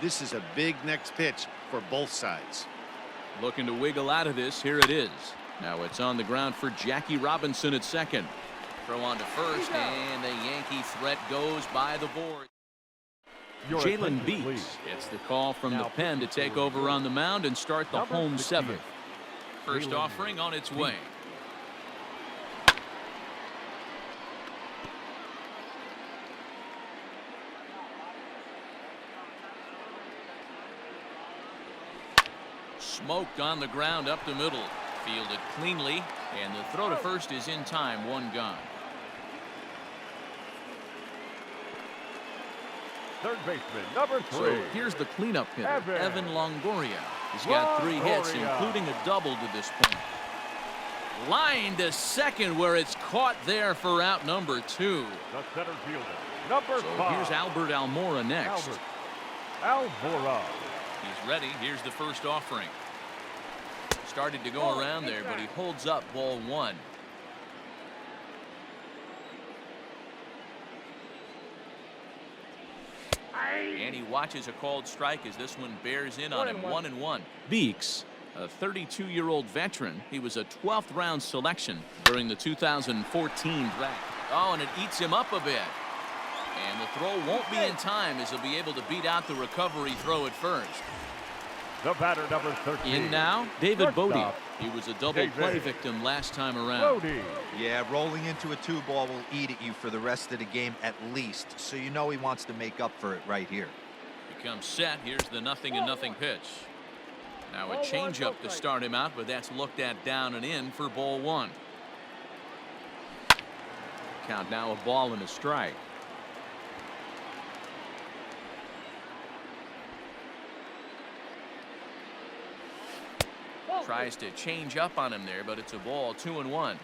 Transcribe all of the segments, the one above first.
This is a big next pitch for both sides. Looking to wiggle out of this. Here it is. Now it's on the ground for Jackie Robinson at second. Throw on to first, and the Yankee threat goes by the board. Jalen Beeks gets the call from the pen to take over on the mound and start the home seventh. First offering on its way. Smoked on the ground up the middle. Fielded cleanly, and the throw to first is in time. One gone. Third baseman, number 3. So here's the cleanup hitter, Evan Longoria. He's got 3 hits, including a double to this point. Line to second, where it's caught there for out number 2. The center fielder, number 5. Here's Albert Almora next. Almora. He's ready. Here's the first offering. Started to go around there, but he holds up ball 1. And he watches a called strike as this one bears in on him. 1-1. Beeks, a 32-year-old veteran. He was a 12th round selection during the 2014 draft. Oh, and it eats him up a bit. And the throw won't be in time as he'll be able to beat out the recovery throw at first. The batter, number 13. In now, David Bodie. He was a double play victim last time around. Bodie. Yeah, rolling into a 2-ball will eat at you for the rest of the game at least. So you know he wants to make up for it right here. Becomes set. Here's the 0-0 pitch. Now a changeup to start him out, but that's looked at down and in for ball 1. Count now a ball and a strike. Tries to change up on him there, but it's a ball. 2-1.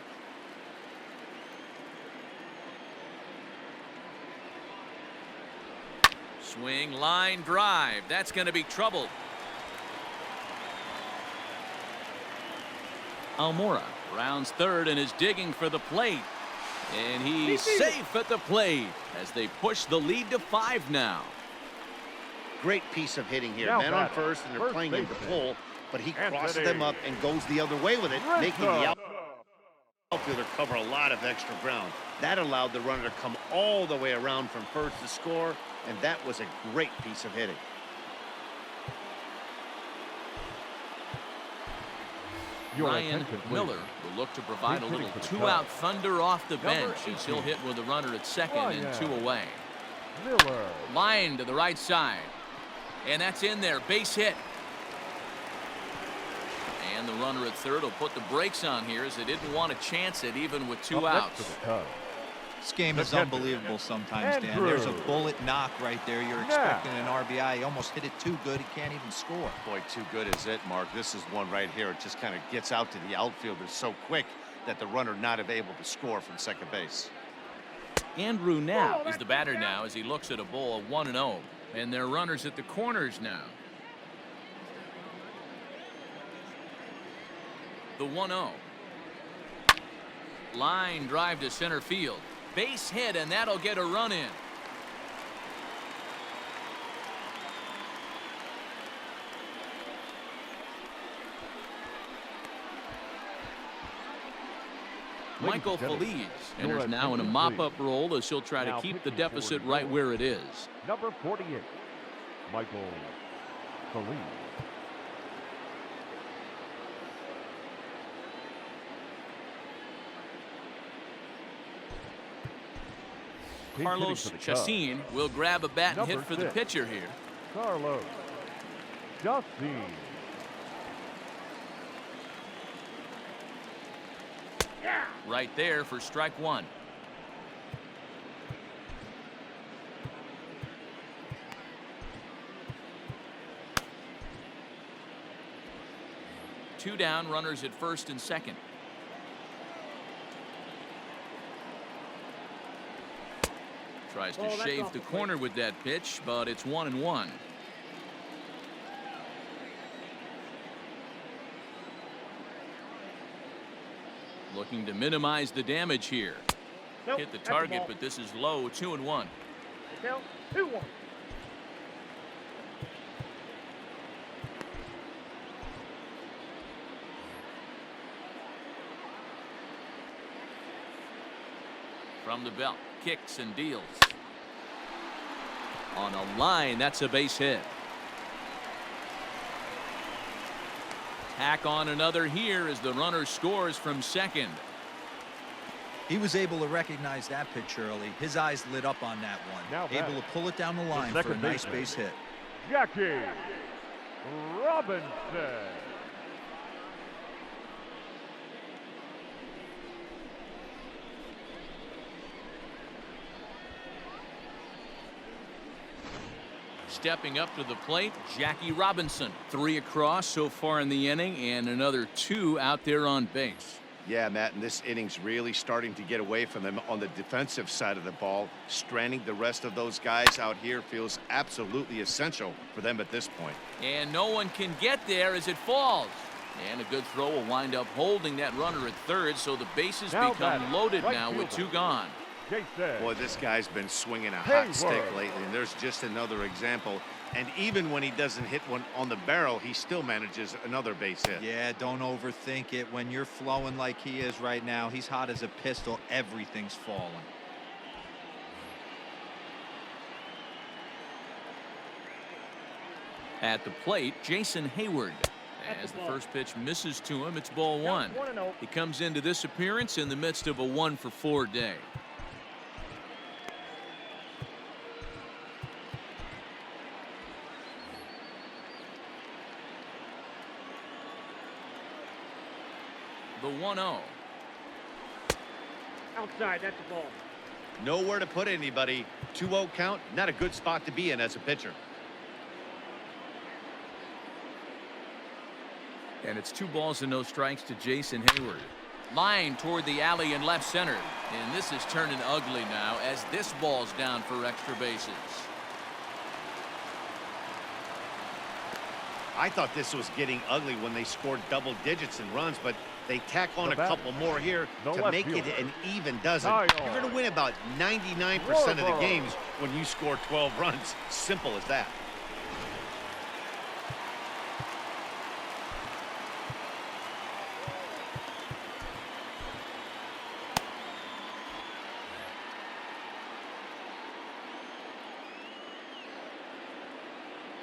Swing, line drive. That's going to be trouble. Almora rounds third and is digging for the plate. And he's safe at the plate as they push the lead to 5 now. Great piece of hitting here. Men on first, and they're playing him to pull, but he crosses them up and goes the other way with it, making the outfielder cover a lot of extra ground. That allowed the runner to come all the way around from first to score, and that was a great piece of hitting. Ryan Miller will look to provide a little 2-out thunder off the bench as he'll hit with a runner at second and 2 away. Miller. Line to the right side. And that's in there. Base hit. And the runner at third will put the brakes on here as they didn't want to chance it even with 2 outs. This game is unbelievable sometimes, Dan. There's a bullet knock right there. You're expecting an RBI. He almost hit it too good. He can't even score. Boy, too good is it, Mark. This is one right here. It just kind of gets out to the outfielder so quick that the runner not able to score from second base. Andrew Knapp is the batter now as he looks at a ball 1-0. And they're runners at the corners now. The 1-0. Line drive to center field. Base hit, and that'll get a run in. Michael Feliz enters now in a mop-up role as he'll try to keep the deficit right where it is. Number 48, Michael Feliz. Carlos Chacin will grab a bat and hit for the pitcher here. Carlos Chacin. Right there for strike 1. Two down, runners at first and second. Tries to shave the corner with that pitch, but it's 1-1. Looking to minimize the damage here. Hit the target, but this is low. 2-1. 2-1. From the belt, kicks and deals. On a line, that's a base hit. Tack on another here as the runner scores from second. He was able to recognize that pitch early. His eyes lit up on that one. Now Able to pull it down the line for a nice base hit. Jackie Robinson. Stepping up to the plate, Jackie Robinson. 3 across so far in the inning and another 2 out there on base. Yeah, Matt, and this inning's really starting to get away from them on the defensive side of the ball. Stranding the rest of those guys out here feels absolutely essential for them at this point. And no one can get there as it falls. And a good throw will wind up holding that runner at third, so the bases become loaded now with 2 gone. Boy, this guy's been swinging a hot stick lately, and there's just another example. And even when he doesn't hit one on the barrel, he still manages another base hit. Yeah, don't overthink it. When you're flowing like he is right now, he's hot as a pistol. Everything's falling. At the plate, Jason Hayward. As the first pitch misses to him, it's ball 1. He comes into this appearance in the midst of a 1-for-4 day. The 1-0. Outside, that's a ball. Nowhere to put anybody. 2-0 count, not a good spot to be in as a pitcher. And it's 2 balls and no strikes to Jason Hayward. Line toward the alley in left center. And this is turning ugly now as this ball's down for extra bases. I thought this was getting ugly when they scored double digits in runs, but they tack on a couple more here to make it an even dozen. You're going to win about 99% of the games when you score 12 runs. Simple as that.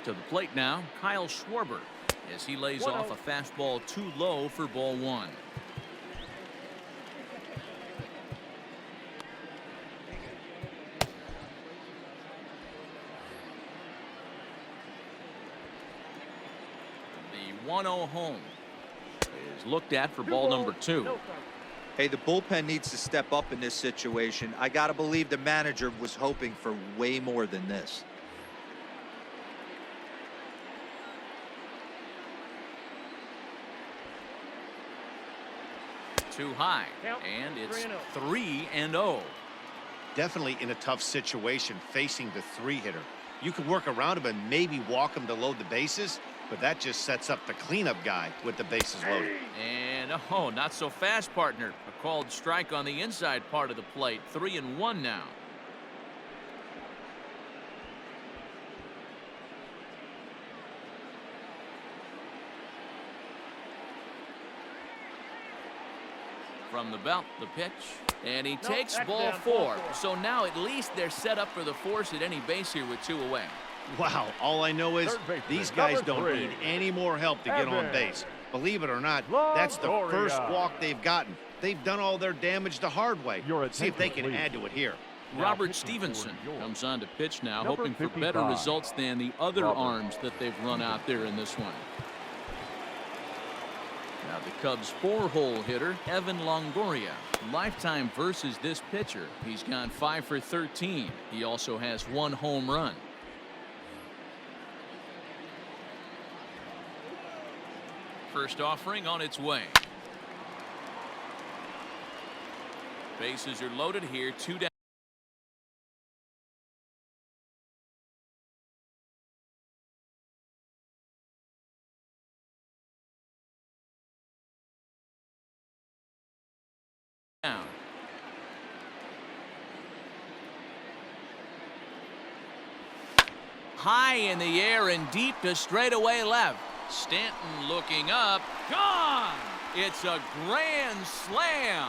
To the plate now, Kyle Schwarber, as he lays off a fastball too low for ball 1. The 1-0 home is looked at for ball number 2. Hey, the bullpen needs to step up in this situation. I got to believe the manager was hoping for way more than this. Too high, and it's 3-0. Definitely in a tough situation facing the 3-hitter. You can work around him and maybe walk him to load the bases, but that just sets up the cleanup guy with the bases loaded. And not so fast, partner. A called strike on the inside part of the plate. 3-1 now. From the belt, the pitch, and he takes ball 4. So now at least they're set up for the force at any base here with 2 away. Wow, all I know is these guys don't need any more help to get on base. Believe it or not, that's the first walk they've gotten. They've done all their damage the hard way. See if they can add to it here. Robert Stevenson comes on to pitch now, hoping for better results than the other arms that they've run out there in this one. Now the Cubs' 4-hole hitter, Evan Longoria. Lifetime versus this pitcher. He's gone 5 for 13. He also has 1 home run. First offering on its way. Bases are loaded here, 2 down. High in the air and deep to straightaway left. Stanton looking up. Gone! It's a grand slam.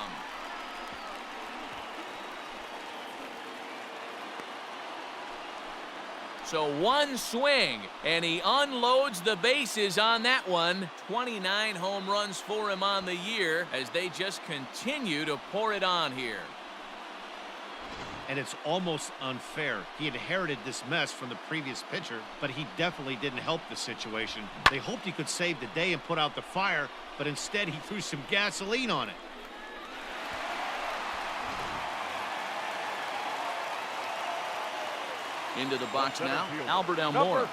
So one swing, and he unloads the bases on that one. 29 home runs for him on the year as they just continue to pour it on here. And it's almost unfair. He inherited this mess from the previous pitcher, but he definitely didn't help the situation. They hoped he could save the day and put out the fire, but instead he threw some gasoline on it. Into the box now, Albert Almora.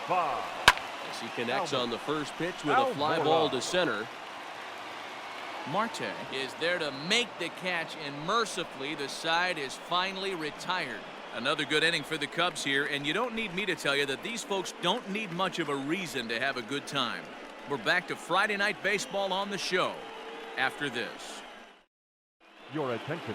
As he connects on the first pitch with a fly ball to center. Marte is there to make the catch, and mercifully the side is finally retired. Another good inning for the Cubs here, and you don't need me to tell you that these folks don't need much of a reason to have a good time. We're back to Friday Night Baseball on the show after this. Your attention.